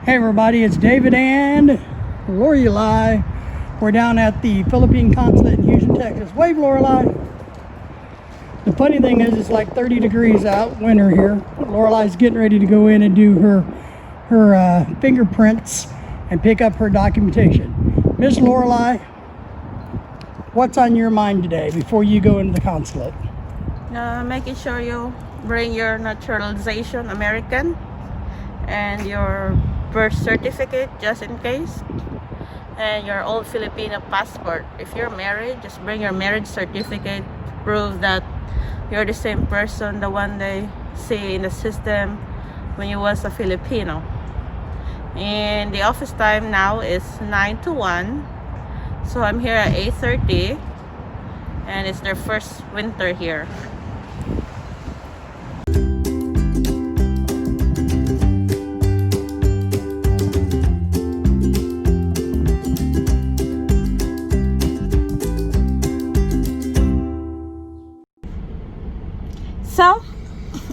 Hey everybody, it's David and Lorelei. We're down at the Philippine Consulate in Houston, Texas. Wave, Lorelei. The funny thing is, it's like 30 degrees out, winter here. Lorelei's getting ready to go in and do her fingerprints and pick up her documentation. Miss Lorelei, what's on your mind today before you go into the consulate? Making sure you bring your naturalization American and your birth certificate just in case, and your old Filipino passport. If you're married, just bring your marriage certificate, prove that you're the same person, the one they see in the system when you was a Filipino. And the office time now is 9 to 1, so I'm here at 8:30, and it's their first winter here. So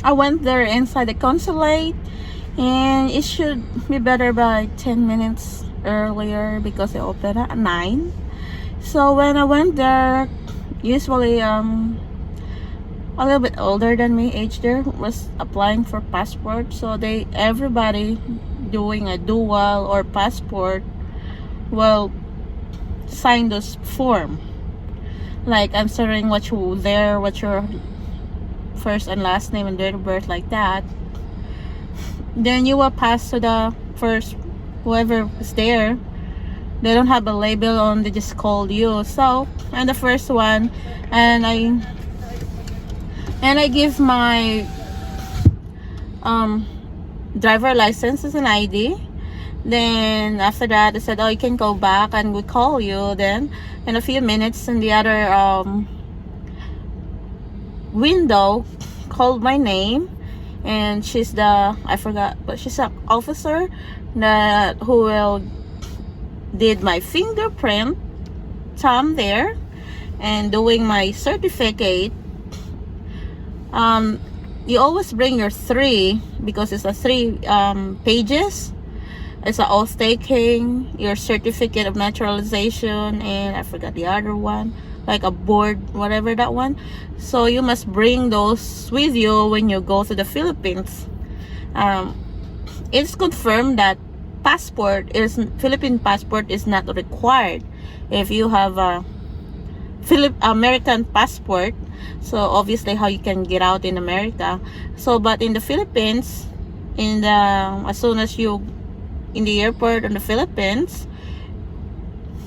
I went there inside the consulate, and it should be better by 10 minutes earlier because they open at 9. So when I went there, usually a little bit older than me age there was applying for passport. So everybody doing a dual or passport will sign this form, like answering what's your first and last name and date of birth, like that. Then you will pass to the first, whoever is there. They don't have a label on, they just called you. So I'm the first one, and I give my driver license as an ID. Then after that, they said, oh, you can go back and we call you. Then in a few minutes, in the other window called my name, and she's I forgot, but she's an officer who did my fingerprint thumb there and doing my certificate. You always bring your 3 because it's a 3 pages. It's an oath taking, your certificate of naturalization, and I forgot the other one, like a board, whatever that one. So you must bring those with you when you go to the Philippines. It's confirmed that Philippine passport is not required if you have a American passport. So obviously how you can get out in America. So but in the Philippines, as soon as you in the airport in the Philippines,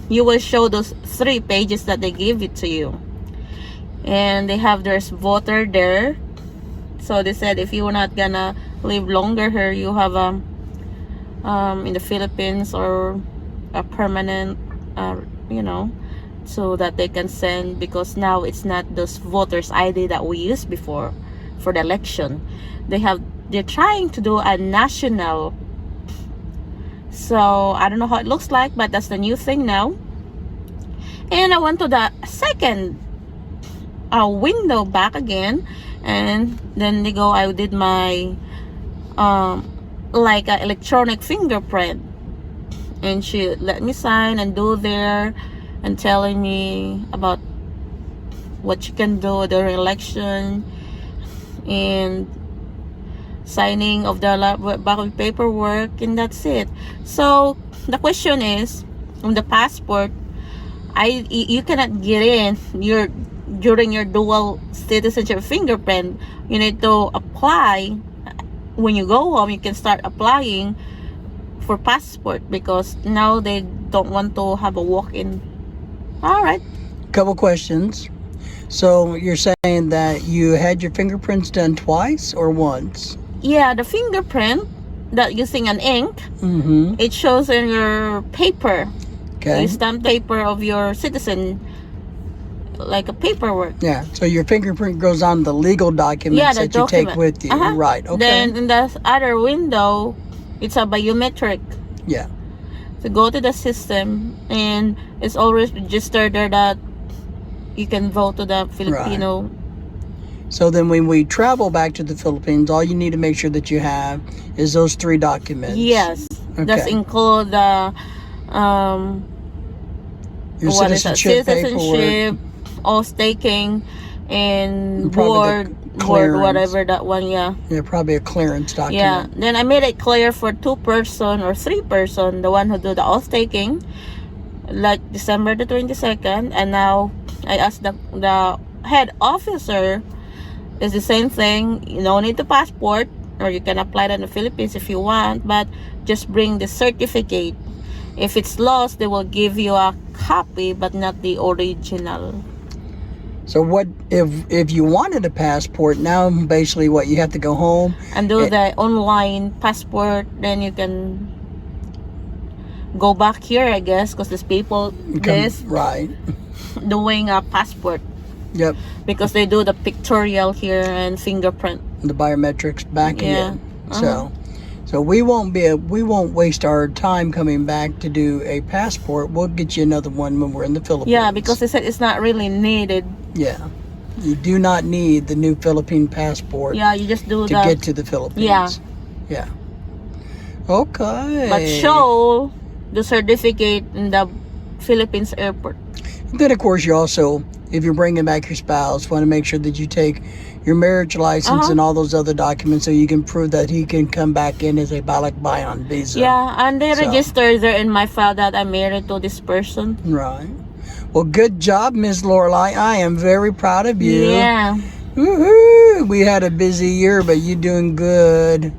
you will show those 3 pages that they give it to you, and there's voter there. So they said if you're not gonna live longer here, you have in the Philippines or a permanent so that they can send, because now it's not those voters ID that we used before for the election. They're trying to do a national. So I don't know how it looks like, but that's the new thing now. And I went to the second window back again, and then I did my like an electronic fingerprint, and she let me sign and do there, and telling me about what you can do during election, and signing of the back of paperwork, and that's it. So the question is, on the passport, you cannot get in during your dual citizenship fingerprint. You need to apply when you go home. You can start applying for passport because now they don't want to have a walk-in. All right. Couple questions. So you're saying that you had your fingerprints done twice or once? Yeah, the fingerprint that using an ink, it shows in your paper. Okay. You stamp paper of your citizen, like a paperwork. Yeah. So your fingerprint goes on the legal documents that you take with you. Right. Okay. Then in the other window, it's a biometric. Yeah. To go to the system, and it's always registered there that you can vote to the Filipino. Right. So then when we travel back to the Philippines, all you need to make sure that you have is those 3 documents. Yes. That's Okay. include the Your what is that? citizenship Citizenship, paperwork, all staking, and and probably the board, clearance. whatever that one. Yeah. Yeah, probably a clearance Yeah. document. Then I made it clear for 2 person or 3 person, the one who do the all staking, like December the 22nd. And now I asked the head officer, it's the same thing. You don't need the passport, or you can apply that in the Philippines if you want, but just bring the certificate. If it's lost, they will give you a copy, but not the original. So what if you wanted a passport? Now basically what you have to go home And do the online passport, then you can go back here, I guess, because there's people this right. doing a passport, Yep. because they do the pictorial here and fingerprint. The biometrics back Yeah. again. So we won't waste our time coming back to do a passport. We'll get you another one when we're in the Philippines. Yeah, because they said it's not really needed. Yeah. You do not need the new Philippine passport Yeah, you just do to the get to the Philippines. Yeah. Yeah. Okay. But show the certificate in the Philippines airport. Then, of course, you also, if you're bringing back your spouse, want to make sure that you take your marriage license and all those other documents so you can prove that he can come back in as a balik bayan visa. Yeah, and they So- register there in my file that I'm married to this person. Right. Well, good job, Ms. Lorelai. I am very proud of you. Yeah. Woohoo! We had a busy year, but you're doing good.